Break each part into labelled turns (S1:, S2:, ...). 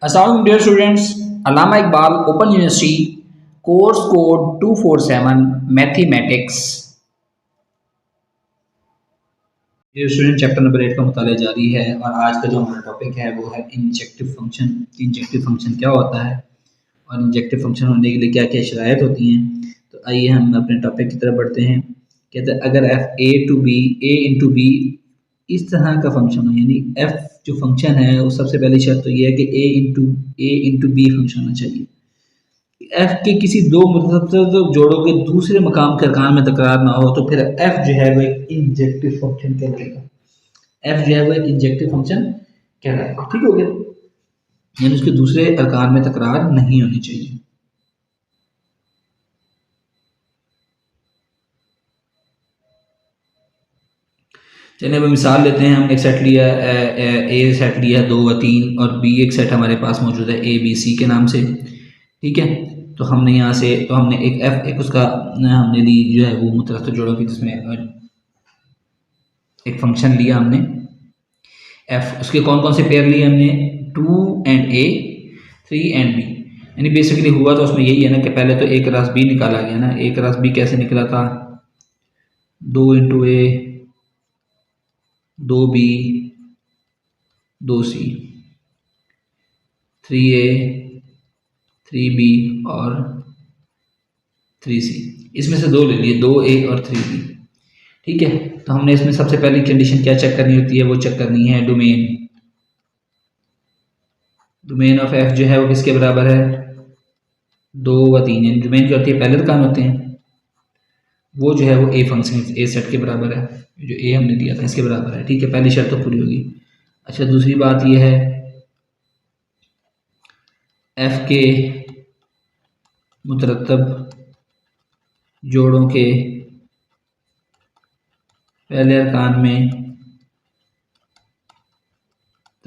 S1: Assalamualaikum dear students, Allama Iqbal Open University course code 247 Mathematics। Dear student chapter number 8 का मुताला जारी है और आज का जो हमारा टॉपिक है वो है इंजेक्टिव फंक्शन। इंजेक्टिव फंक्शन क्या होता है और इंजेक्टिव फंक्शन होने के लिए क्या क्या शराइत होती हैं। तो आइए हम अपने टॉपिक की तरफ बढ़ते हैं। कहते हैं अगर F A to B A into B इस तरह का फंक्शन हो, यानी एफ जो फंक्शन है वो सबसे पहली शर्त तो ये है कि ए इंटू बी फंक्शन होना चाहिए। एफ के किसी दो मुतसलसल जोड़ों के दूसरे मकाम के अरकान में तकरार ना हो तो फिर एफ जो है वो एक इंजेक्टिव फंक्शन कहलाएगा। एफ जो है वो एक इंजेक्टिव फंक्शन कहलाएगा। ठीक हो गया, यानी उसके दूसरे अरकान में तकरार नहीं होनी चाहिए। चलिए अब मिसाल लेते हैं। हमने एक सेट लिया, ए सेट लिया 2 व 3 और बी एक सेट हमारे पास मौजूद है ए बी सी के नाम से। ठीक है, तो हमने यहाँ से तो हमने एक एफ एक उसका हमने ली जो है वो मुतरस्सिल जोड़ों की, जिसमें एक फंक्शन लिया हमने एफ। उसके कौन कौन से पेयर लिए हमने 2 एंड ए 3 एंड बी। यानी बेसिकली हुआ तो उसमें यही है ना कि पहले तो ए क्रॉस बी निकाला गया ना। ए क्रॉस बी कैसे निकला था, 2 इंटू ए 2 बी 2 सी 3 ए 3 बी और 3 सी। इसमें से दो ले लिए, 2 ए और 3 बी। ठीक है, तो हमने इसमें सबसे पहली कंडीशन क्या चेक करनी होती है, वो चेक करनी है डोमेन। डोमेन ऑफ एफ जो है वो किसके बराबर है, 2 व 3। यानी डोमेन क्या होती है, पहले अरकान होते हैं, वो जो है वो ए फंक्शन ए सेट के बराबर है। जो ए हमने दिया था इसके बराबर है। ठीक है, पहली शर्त तो पूरी होगी। अच्छा, दूसरी बात यह है एफ के मुतरतब जोड़ों के पहले अरकान में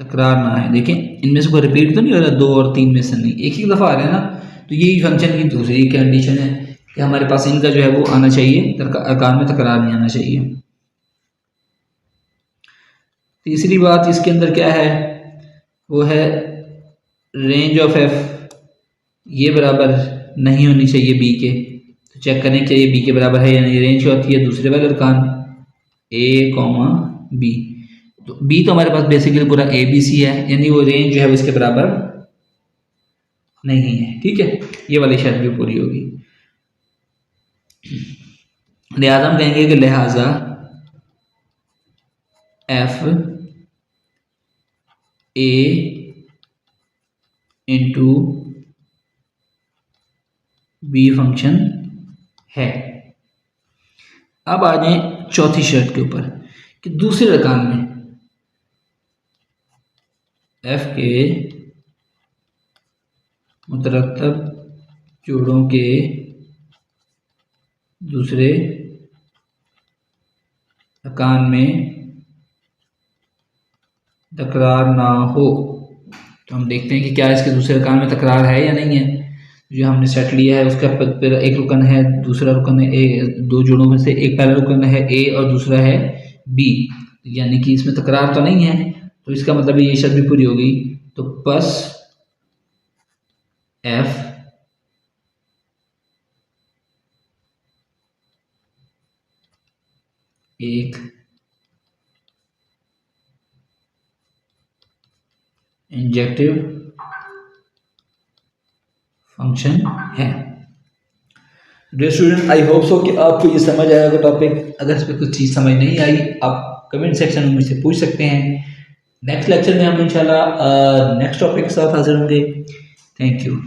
S1: तकरार ना है। देखें इनमें से कोई रिपीट तो नहीं हो रहा, 2 और 3 में से नहीं, एक ही दफ़ा आ रहा है ना। तो यही फंक्शन की दूसरी कंडीशन है कि हमारे पास इनका जो है वो आना चाहिए, अरकान में तकरार नहीं आना चाहिए। तीसरी बात इसके अंदर क्या है, वो है रेंज ऑफ एफ ये बराबर नहीं होनी चाहिए बी के। तो चेक करें कि ये बी के बराबर है, यानी रेंज क्या होती है, दूसरे वाले अरकान ए कॉमा बी। तो बी तो हमारे पास बेसिकली पूरा ए बी सी है, यानी वो रेंज जो है वो इसके बराबर नहीं है। ठीक है, ये वाली शर्त भी पूरी होगी। लिहाजा हम कहेंगे कि लिहाजा F A into B function है। अब आ जाए चौथी शर्त के ऊपर कि दूसरे अरकान में एफ के मुतरतब जोड़ों के दूसरे अरकान में तकरार ना हो। तो हम देखते हैं कि क्या इसके दूसरे अरकान में तकरार है या नहीं है। जो हमने सेट लिया है उसका एक रुकन है, दूसरा रुकन है ए, दो जोड़ों में से एक पहला रुकन है ए और दूसरा है बी, यानी कि इसमें तकरार तो नहीं है। तो इसका मतलब ये शर्त भी पूरी होगी। तो बस एफ एक इंजेक्टिव फंक्शन है। Dear student, I hope so कि आपको ये समझ आया होगा टॉपिक। अगर इस पर कुछ चीज़ समझ नहीं आई आप कमेंट सेक्शन में मुझसे पूछ सकते हैं। नेक्स्ट लेक्चर में हम इंशाल्लाह नेक्स्ट टॉपिक के साथ हाजिर होंगे। Thank you.